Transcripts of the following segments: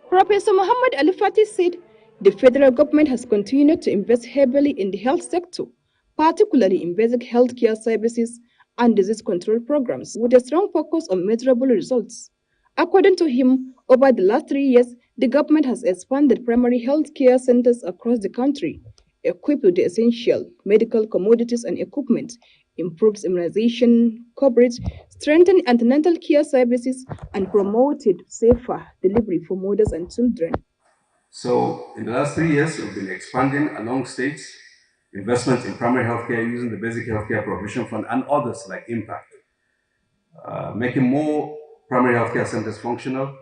Professor Muhammad Ali Fatih said the federal government has continued to invest heavily in the health sector, particularly in basic healthcare services and disease control programs, with a strong focus on measurable results. According to him, over the last 3 years, the government has expanded primary healthcare centers across the country, equipped with the essential medical commodities and equipment, improved immunization coverage, strengthened antenatal care services, and promoted safer delivery for mothers and children. So in the last 3 years, we've been expanding along states, investment in primary healthcare using the Basic Healthcare Provision Fund and others like Impact, making more primary healthcare centers functional.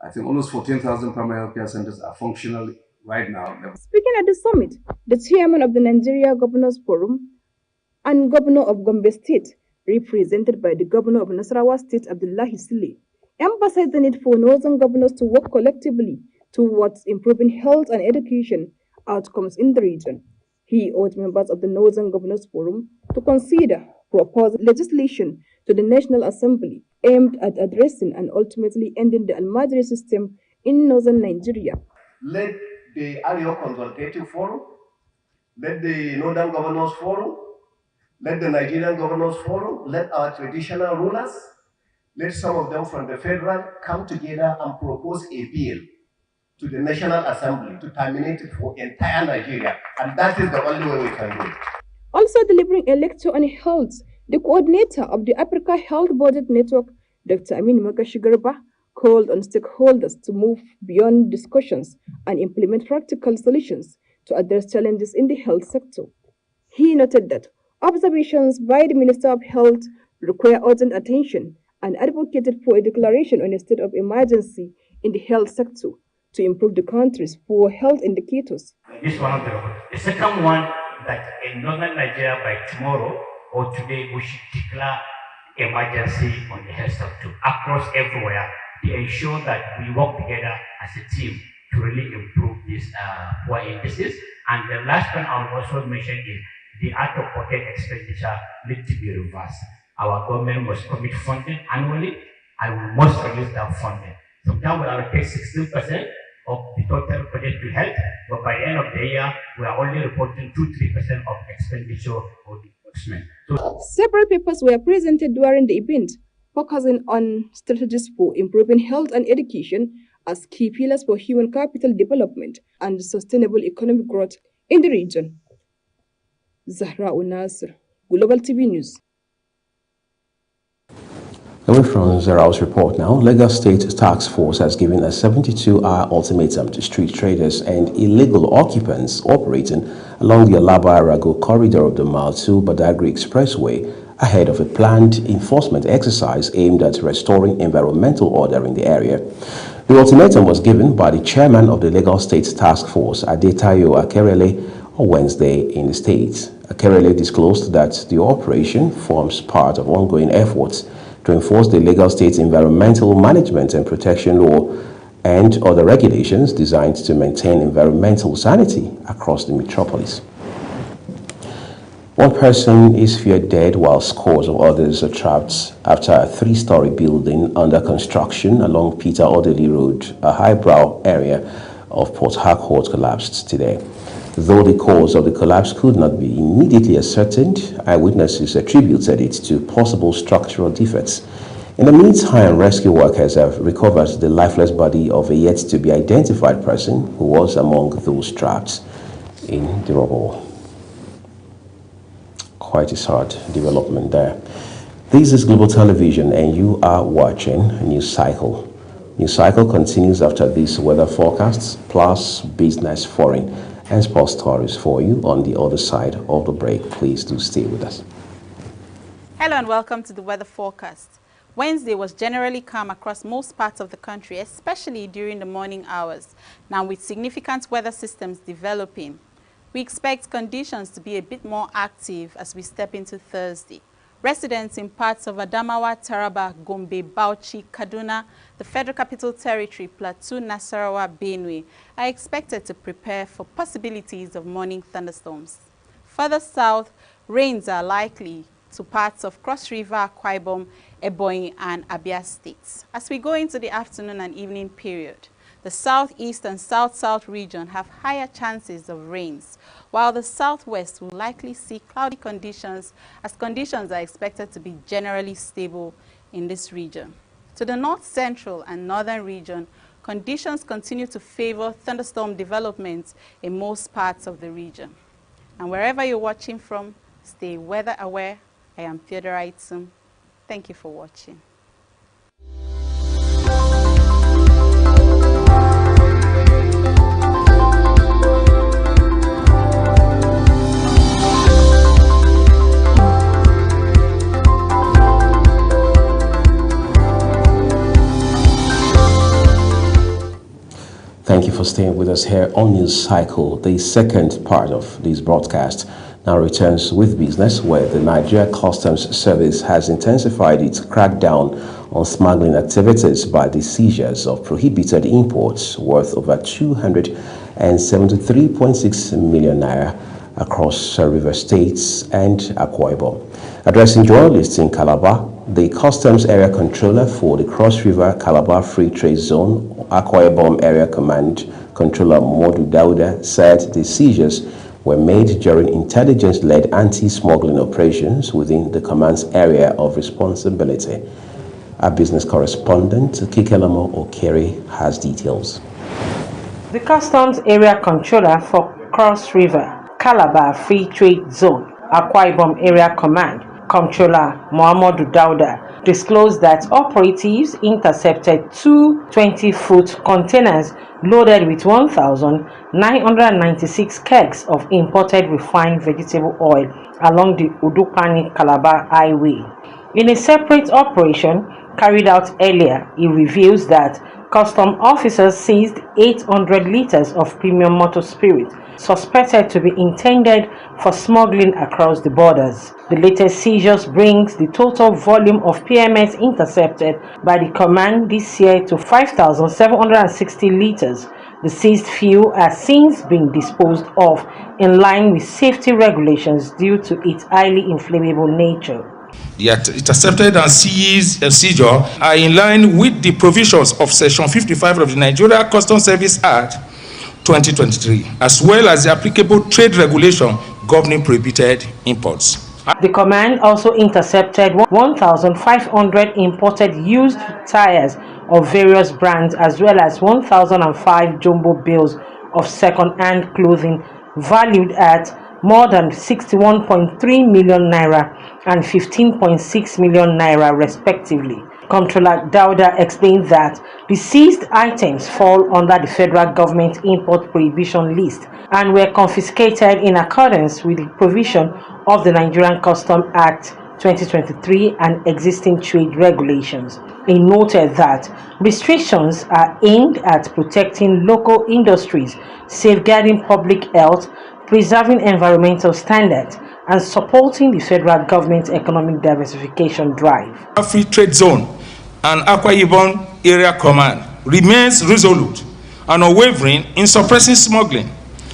I think almost 14,000 primary healthcare centers are functional right now. Speaking at the summit, the chairman of the Nigeria Governors Forum and Governor of Gombe State, represented by the Governor of Nasarawa State, Abdullahi Sile, emphasized the need for northern governors to work collectively towards improving health and education outcomes in the region. He urged members of the Northern Governors Forum to consider proposed legislation to the National Assembly aimed at addressing and ultimately ending the Almajiri system in northern Nigeria. Let the Arewa Consultative Forum, let the Northern Governors Forum, let the Nigerian Governors Forum, let our traditional rulers, let some of them from the federal come together and propose a bill to the National Assembly to terminate it for entire Nigeria. And that is the only way we can do it. Also delivering a lecture on health, the coordinator of the Africa Health Budget Network, Dr. Amin Makashigarba, called on stakeholders to move beyond discussions and implement practical solutions to address challenges in the health sector. He noted that observations by the Minister of Health require urgent attention and advocated for a declaration on a state of emergency in the health sector to improve the country's poor health indicators. This one of the second one, that in northern Nigeria by tomorrow or today we should declare emergency on the health sector across everywhere to ensure that we work together as a team to really improve this poor indices. And the last one I will also mention is the out-of-pocket expenditure need to be reversed. Our government must commit funding annually and we must release that funding. Sometimes we allocate 16% of the total budget to health, but by the end of the year, we are only reporting 2-3% of expenditure or disbursement. Several papers were presented during the event, focusing on strategies for improving health and education as key pillars for human capital development and sustainable economic growth in the region. Zahra Unasir, Global TV News. Away from Zarao's report now, Lagos State Task Force has given a 72-hour ultimatum to street traders and illegal occupants operating along the Alaba-Arago corridor of the Mile 2 Badagry Expressway ahead of a planned enforcement exercise aimed at restoring environmental order in the area. The ultimatum was given by the chairman of the Lagos State Task Force, Adetayo Akerele, on Wednesday in the state. Akerele disclosed that the operation forms part of ongoing efforts to enforce the Lagos State Environmental Management and Protection Law and other regulations designed to maintain environmental sanity across the metropolis. One person is feared dead while scores of others are trapped after a 3-story building under construction along Peter Odeli Road, a highbrow area of Port Harcourt, collapsed today. Though the cause of the collapse could not be immediately ascertained, eyewitnesses attributed it to possible structural defects. In the meantime, rescue workers have recovered the lifeless body of a yet-to-be-identified person who was among those trapped in the rubble. Quite a sad development there. This is Global Television and you are watching News Cycle. News Cycle continues after these weather forecasts, plus business, foreign, and sports stories for you on the other side of the break. Please do stay with us. Hello and welcome to the weather forecast. Wednesday was generally calm across most parts of the country, especially during the morning hours. Now with significant weather systems developing, we expect conditions to be a bit more active as we step into Thursday. Residents in parts of Adamawa, Taraba, Gombe, Bauchi, Kaduna, the Federal Capital Territory, Plateau, Nasarawa, Benue are expected to prepare for possibilities of morning thunderstorms. Further south, rains are likely to parts of Cross River, Akwa Ibom, Ebonyi, and Abia states. As we go into the afternoon and evening period, The southeast and south-south region have higher chances of rains, while the southwest will likely see cloudy conditions, as conditions are expected to be generally stable in this region. To the north central and northern region, conditions continue to favor thunderstorm developments in most parts of the region. And wherever you're watching from, stay weather aware. I am Theodora Itzum. Thank you for watching. Thank you for staying with us here on News Cycle. The second part of this broadcast now returns with business, where the Nigeria Customs Service has intensified its crackdown on smuggling activities by the seizures of prohibited imports worth over 273.6 million naira across River States and Akwa Ibom. Addressing journalists in Calabar, the Customs Area Controller for the Cross River Calabar Free Trade Zone, Akwa Ibom Area Command Controller Modu Dauda, said the seizures were made during intelligence-led anti-smuggling operations within the command's area of responsibility. Our business correspondent, Kikelamo Okere, has details. The Customs Area Controller for Cross River Calabar Free Trade Zone, Akwa Ibom Area Command, Comptroller Muhammadu Dauda, disclosed that operatives intercepted two 20-foot containers loaded with 1,996 kegs of imported refined vegetable oil along the Udupani-Calabar Highway. In a separate operation carried out earlier, it reveals that custom officers seized 800 liters of premium motor spirit, suspected to be intended for smuggling across the borders. The latest seizures brings the total volume of PMS intercepted by the command this year to 5,760 liters. The seized fuel has since been disposed of in line with safety regulations due to its highly inflammable nature. The intercepted and seized seizure are in line with the provisions of Section 55 of the Nigeria Customs Service Act 2023, as well as the applicable trade regulation governing prohibited imports. The command also intercepted 1,500 imported used tires of various brands, as well as 1,005 jumbo bills of second-hand clothing valued at more than 61.3 million naira and 15.6 million naira respectively. Comptroller Dauda explained that the seized items fall under the federal government import prohibition list and were confiscated in accordance with the provision of the Nigerian Customs Act 2023 and existing trade regulations. He noted that restrictions are aimed at protecting local industries, safeguarding public health, preserving environmental standards, and supporting the federal government's economic diversification drive. Free Trade Zone and Akwa Ibom Area Command remains resolute and unwavering in suppressing smuggling,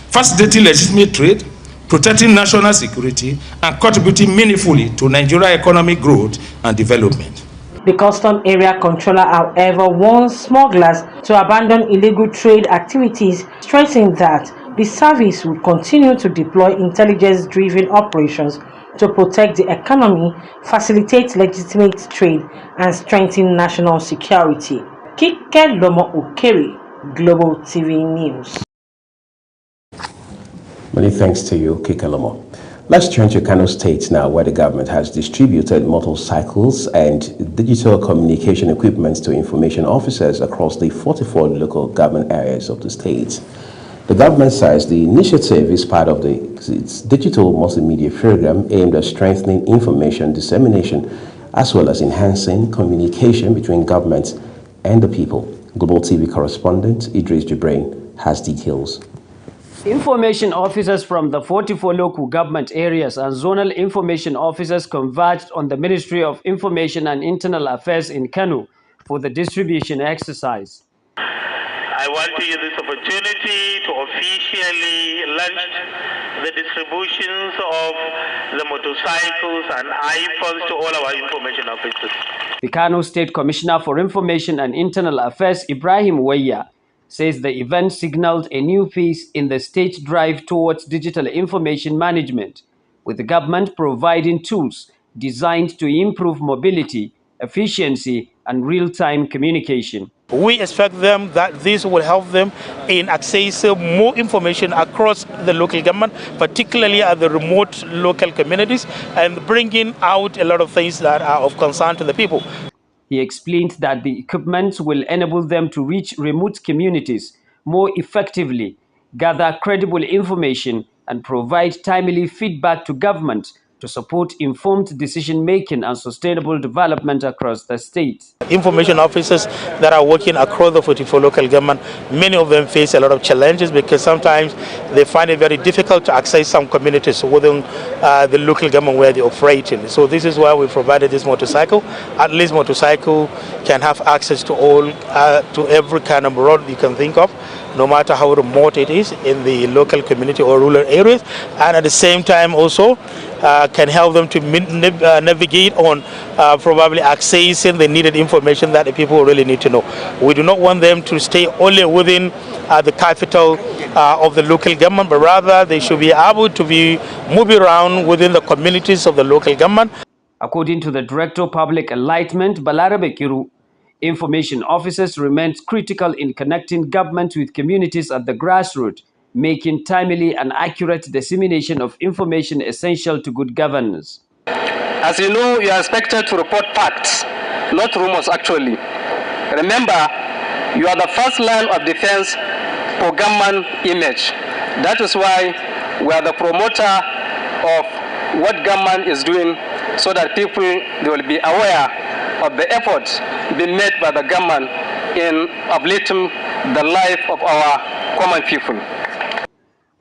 facilitating legitimate trade, protecting national security, and contributing meaningfully to Nigeria's economic growth and development. The Custom Area Controller, however, warns smugglers to abandon illegal trade activities, stressing that the service will continue to deploy intelligence-driven operations to protect the economy, facilitate legitimate trade, and strengthen national security. Kikelamo Okere, Global TV News. Many thanks to you, Kikelamo. Let's turn to Kano State now, where the government has distributed motorcycles and digital communication equipment to information officers across the 44 local government areas of the state. The government says the initiative is part of its digital multimedia program aimed at strengthening information dissemination as well as enhancing communication between government and the people. Global TV correspondent Idris Jibrain has details. Information officers from the 44 local government areas and zonal information officers converged on the Ministry of Information and Internal Affairs in Kano for the distribution exercise. I want to use this opportunity to officially launch the distributions of the motorcycles and iPhones to all our information officers. The Kano State Commissioner for Information and Internal Affairs, Ibrahim Weya, says the event signaled a new phase in the state's drive towards digital information management, with the government providing tools designed to improve mobility, efficiency, and real-time communication. We expect them that this will help them in accessing more information across the local government, particularly at the remote local communities, and bringing out a lot of things that are of concern to the people. He explained that the equipment will enable them to reach remote communities more effectively, gather credible information, and provide timely feedback to government to support informed decision-making and sustainable development across the state. Information officers that are working across the 44 local government, many of them face a lot of challenges because sometimes they find it very difficult to access some communities within the local government where they operate in. So this is why we provided this motorcycle. At least motorcycle can have access to all, to every kind of road you can think of, no matter how remote it is in the local community or rural areas, and at the same time also can help them to navigate on probably accessing the needed information that the people really need to know. We do not want them to stay only within the capital of the local government, but rather they should be able to be moving around within the communities of the local government. According to the Director of Public Enlightenment, Balarabe Kiru, information officers remain critical in connecting government with communities at the grassroots, making timely and accurate dissemination of information essential to good governance. As you know, you are expected to report facts, not rumors actually. Remember, you are the first line of defense for government image. That is why we are the promoter of what government is doing, so that people they will be aware of the efforts being made by the government in uplifting the life of our common people.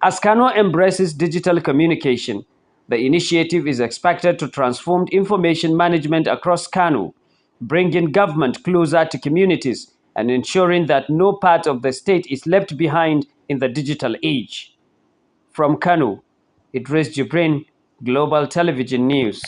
As Kano embraces digital communication, the initiative is expected to transform information management across Kano, bringing government closer to communities and ensuring that no part of the state is left behind in the digital age. From Kano, Idris Jibrin, Global Television News.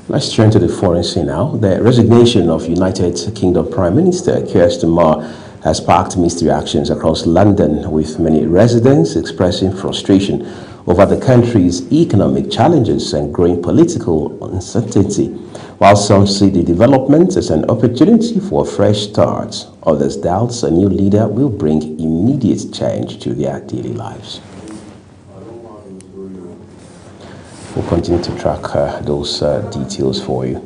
Let's turn to the foreign scene now. The resignation of United Kingdom Prime Minister Keir Starmer has sparked mixed reactions across London, with many residents expressing frustration over the country's economic challenges and growing political uncertainty. While some see the development as an opportunity for a fresh start, others doubt a new leader will bring immediate change to their daily lives. We'll continue to track those details for you.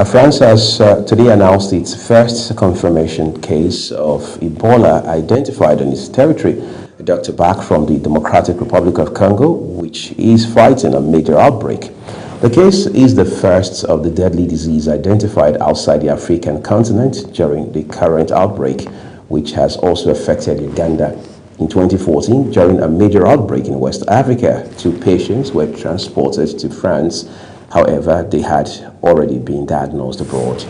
France has today announced its first confirmation case of Ebola identified on its territory, doctor back from the Democratic Republic of Congo, which is fighting a major outbreak. The case is the first of the deadly disease identified outside the African continent during the current outbreak, which has also affected Uganda. In 2014, during a major outbreak in West Africa, 2 patients were transported to France. However, they had already been diagnosed abroad.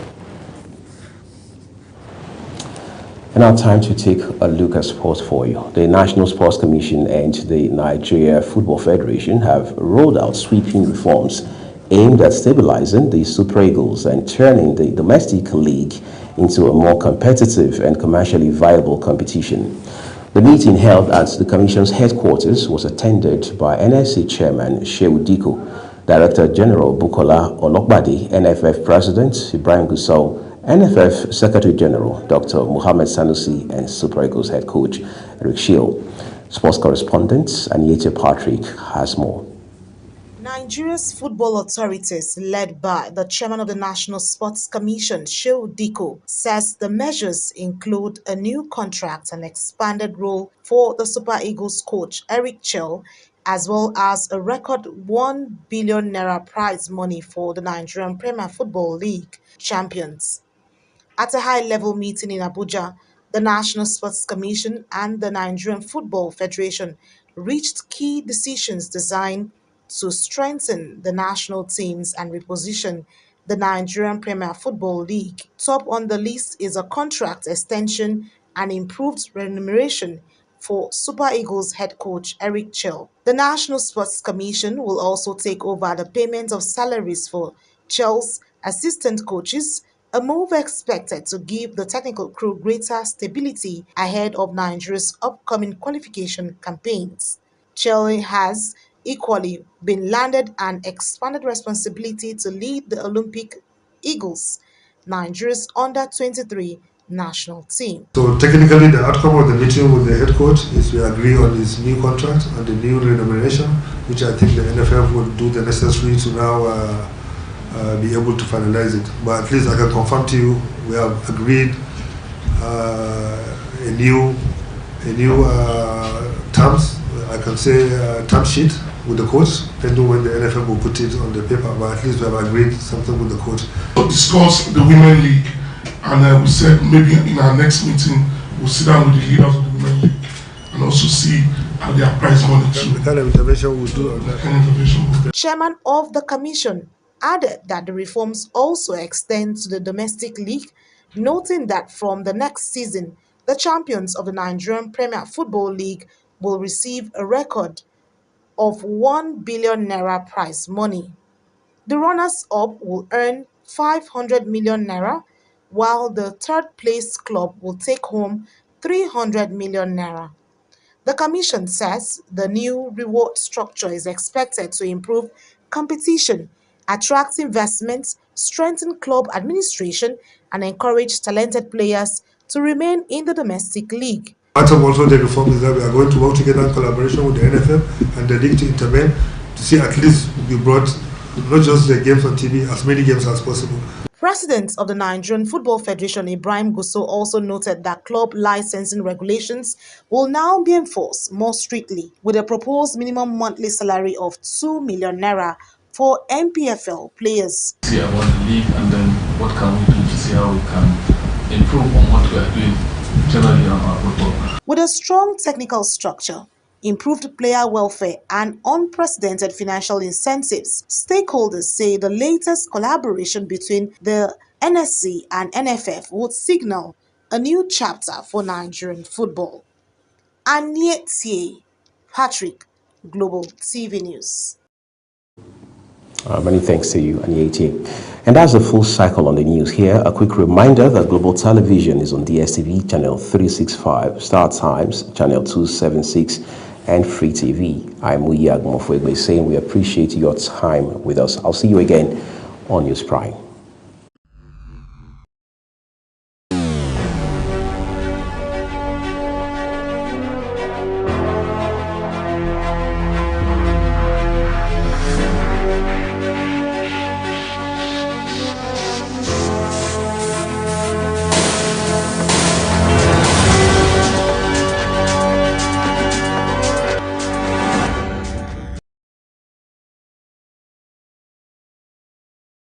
And now time to take a look at sports for you. The National Sports Commission and the Nigeria Football Federation have rolled out sweeping reforms aimed at stabilizing the Super Eagles and turning the domestic league into a more competitive and commercially viable competition. The meeting held at the Commission's headquarters was attended by NSC Chairman Shehu Diko, Director General Bukola Olokbade, NFF President Ibrahim Gusau, NFF Secretary General Dr. Mohamed Sanusi, and Super Eagles head coach Eric Shiel. Sports correspondent Aniete Patrick has more. Nigeria's football authorities, led by the chairman of the National Sports Commission, Shehu Diko, says the measures include a new contract and expanded role for the Super Eagles coach Eric Chell, as well as a record 1 billion naira prize money for the Nigerian Premier Football League champions. At a high-level meeting in Abuja, the National Sports Commission and the Nigerian Football Federation reached key decisions designed to strengthen the national teams and reposition the Nigerian Premier Football League. Top on the list is a contract extension and improved remuneration for Super Eagles head coach Eric Chell. The National Sports Commission will also take over the payment of salaries for Chell's assistant coaches, a move expected to give the technical crew greater stability ahead of Nigeria's upcoming qualification campaigns. Chelle has equally been landed an expanded responsibility to lead the Olympic Eagles, Nigeria's under-23 national team. So technically the outcome of the meeting with the head coach is we agree on his new contract and the new remuneration, which I think the NFF will do the necessary to now be able to finalize it. But at least I can confirm to you we have agreed a new terms, I can say term sheet with the coach, depending when the NFF will put it on the paper, but at least we have agreed something with the coach. We'll discuss the Women League, and we said maybe in our next meeting we'll sit down with the leaders of the Women League and also see how they are price money too. The kind of intervention we'll do on that. Chairman of the commission added that the reforms also extend to the domestic league, noting that from the next season, the champions of the Nigerian Premier Football League will receive a record of 1 billion naira prize money. The runners-up will earn 500 million naira, while the third-place club will take home 300 million naira. The commission says the new reward structure is expected to improve competition, attract investments, strengthen club administration, and encourage talented players to remain in the domestic league. Part of also the reform is that we are going to work together in collaboration with the NFF and the league to intervene to see at least we brought not just the games on TV, as many games as possible. President of the Nigerian Football Federation, Ibrahim Gusau, also noted that club licensing regulations will now be enforced more strictly, with a proposed minimum monthly salary of 2 million naira for NPFL players. See about the league and then what can we do to see how we can improve on what we are doing generally on our football. With a strong technical structure, improved player welfare, and unprecedented financial incentives, stakeholders say the latest collaboration between the NSC and NFF would signal a new chapter for Nigerian football. Aniette Patrick, Global TV News. Many thanks to you, Aniette. And that's the full cycle on the news here. A quick reminder that Global Television is on DSTV channel 365, Star Times channel 276, and Free TV. I'm Uyag Mofwegbe saying we appreciate your time with us. I'll see you again on News Prime.